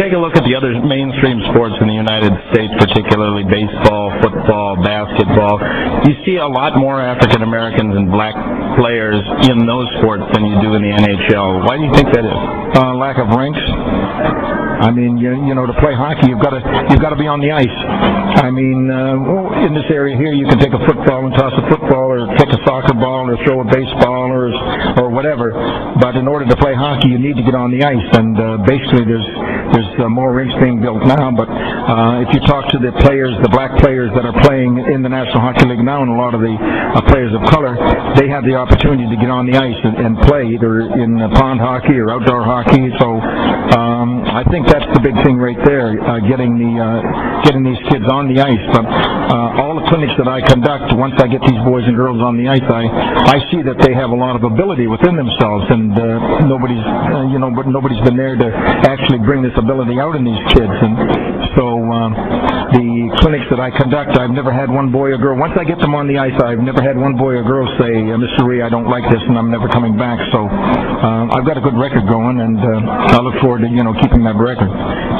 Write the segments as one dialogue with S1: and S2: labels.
S1: take a look at the other mainstream sports in the United States, particularly baseball, football, basketball, you see a lot more African Americans and black players in those sports than you do in the NHL. Why do you think that is?
S2: Lack of rinks. I mean, you know, to play hockey, you've got to be on the ice. I mean, in this area here, you can take a football and toss a football, or kick a soccer ball, or throw a baseball, or whatever. But in order to play hockey, you need to get on the ice. And basically, there's more rinks being built now. But if you talk to the players, the black players that are playing in the National Hockey League now, and a lot of the players of color, they have the opportunity to get on the ice and play either in pond hockey or outdoor hockey. So I think that's the big thing right there, getting these kids on the ice. But all the clinics that I conduct, once I get these boys and girls on the ice, I see that they have a lot of ability within themselves, and nobody's been there to actually bring this ability out in these kids. And so the clinics that I conduct, I've never had one boy or girl. Once I get them on the ice, I've never had one boy or girl say, "Mr. O'Ree, I don't like this, and I'm never coming back." So I've got a good record going, and I look forward to keeping that record.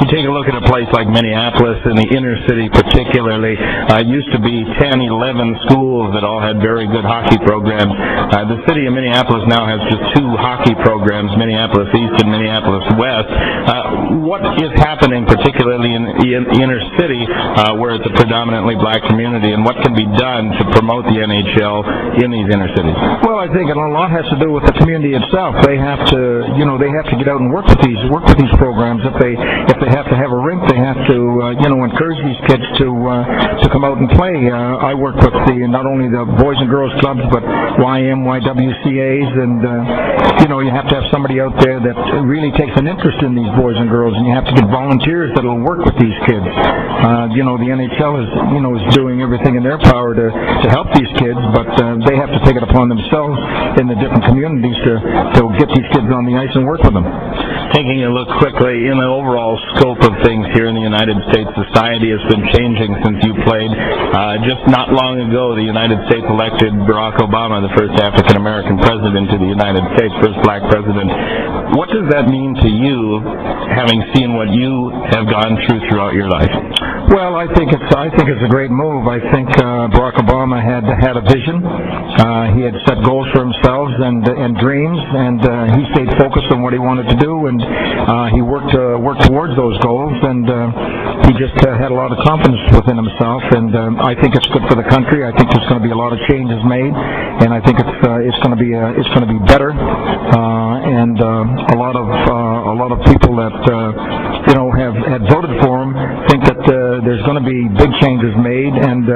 S1: You take a look at a place like Minneapolis, in the inner city particularly, used to be 10, 11 schools that all had very good hockey programs. The city of Minneapolis now has just 2 hockey programs, Minneapolis East and Minneapolis West. What is happening particularly in the inner city where it's a predominantly black community, and what can be done to promote the NHL in these inner cities?
S2: Well, I think a lot has to do with the community itself. They have to, get out and work with these programs. If they have to have a rink, they have to, encourage these kids to come out and play. I work with not only the Boys and Girls Clubs, but YWCAs, and you have to have somebody out there that really takes an interest in these boys and girls, and you have to get volunteers that will work with these kids. The NHL is doing everything in their power to help these kids, but they have to take it upon themselves in the different communities to get these kids on the ice and work with them.
S1: Taking a look quickly in the overall scope of things here in the United States, society has been changing since you played. Just not long ago, the United States elected Barack Obama, the first African-American president of the United States, first black president. What does that mean to you, having seen what you have gone throughout your life?
S2: Well, I think it's a great move. I think Barack Obama had a vision. He had set goals for himself and dreams, and he stayed focused on what he wanted to do, and he worked towards those goals, and he just had a lot of confidence within himself. And I think it's good for the country. I think there's going to be a lot of changes made, and I think it's going to be better. And a lot of people that had voted for him think that there's going to be big changes made, and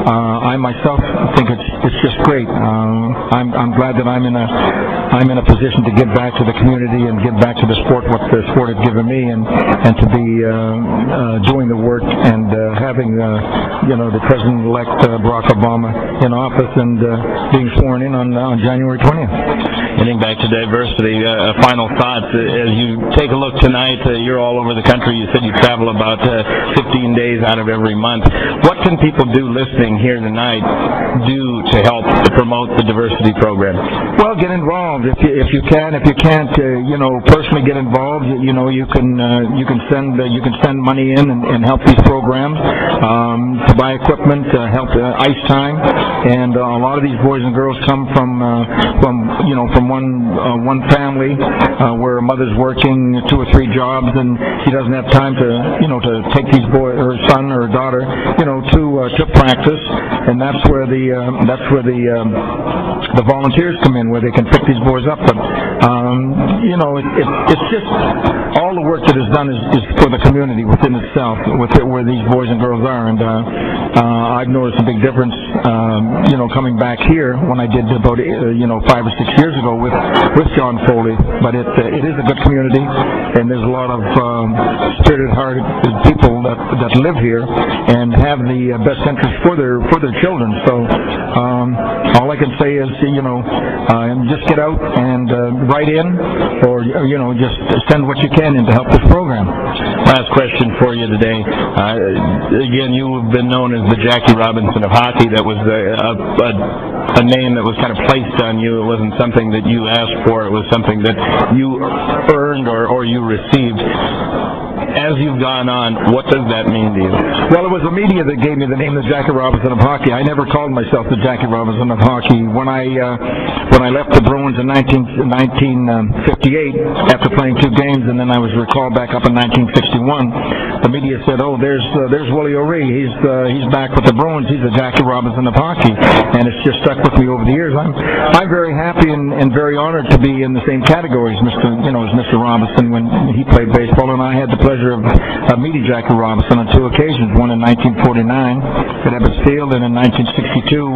S2: I myself think it's just great. I'm glad that I'm in a position to give back to the community and give back to the sport what the sport has given me, and to be doing the work and having the President-elect Barack Obama in office and being sworn in on January 20th.
S1: Getting back to diversity, final thoughts. As you take a look tonight, you're all over the country. You said you travel about 15 days out of every month. What can people do listening here tonight do to help to promote the diversity program?
S2: Well, get involved if you can. If you can't, personally get involved. You can send money in and help these programs to buy equipment, help ice time, and a lot of these boys and girls come from one family where a mother's working 2 or 3 jobs, and she doesn't have time to take these boys, her son or daughter, to practice, and that's where the volunteers come in, where they can pick these boys up. But it's just all the work that is done is for the community within itself, where these boys and girls are, and I've noticed a big difference, coming back here when I did about 5 or 6 years ago with John Foley. But it is a good community, and there's a lot of spirited-hearted people that live here and have the best interest for their children. So all I can say is just get out and write in, or just send what you can in to help this program.
S1: Last question for you today. Again, you have been known as the Jackie Robinson of hockey. That was a name that was kind of placed on you. It wasn't something that you asked for. It was something that you earned or you received. as you've gone on, what does that mean to you?
S2: Well, it was the media that gave me the name the Jackie Robinson of hockey. I never called myself the Jackie Robinson of hockey. When I left the Bruins in 1958 after playing 2 games, and then I was recalled back up in 1961, the media said, "Oh, there's Willie O'Ree. He's back with the Bruins. He's the Jackie Robinson of hockey," and it's just stuck with me over the years. I'm very happy and very honored to be in the same category as Mr. Robinson when he played baseball, and I had the pleasure of meeting Jackie Robinson on 2 occasions. One in 1949 at Ebbets Field, and in 1962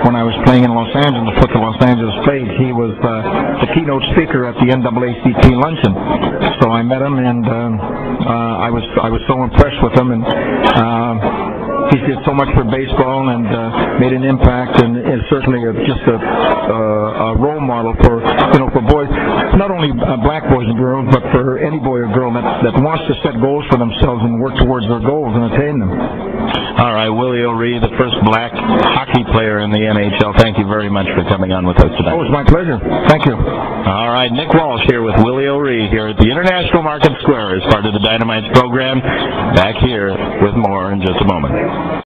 S2: when I was playing in Los Angeles with the Los Angeles State. He was the keynote speaker at the NAACP luncheon. So I met him, and I was so impressed with him, and he did so much for baseball and made an impact, and is certainly just a role model for boys, not only black boys and girls, but for any boy or girl that wants to set goals for themselves and work towards their goals and attain them.
S1: All right, Willie O'Ree, the first black hockey player in the NHL. Thank you very much for coming on with us today.
S2: Oh, it's my pleasure. Thank you.
S1: All right, Nick Walsh here with Willie O'Ree here at the International Market Square as part of the DinoMights program. Back here with more in just a moment.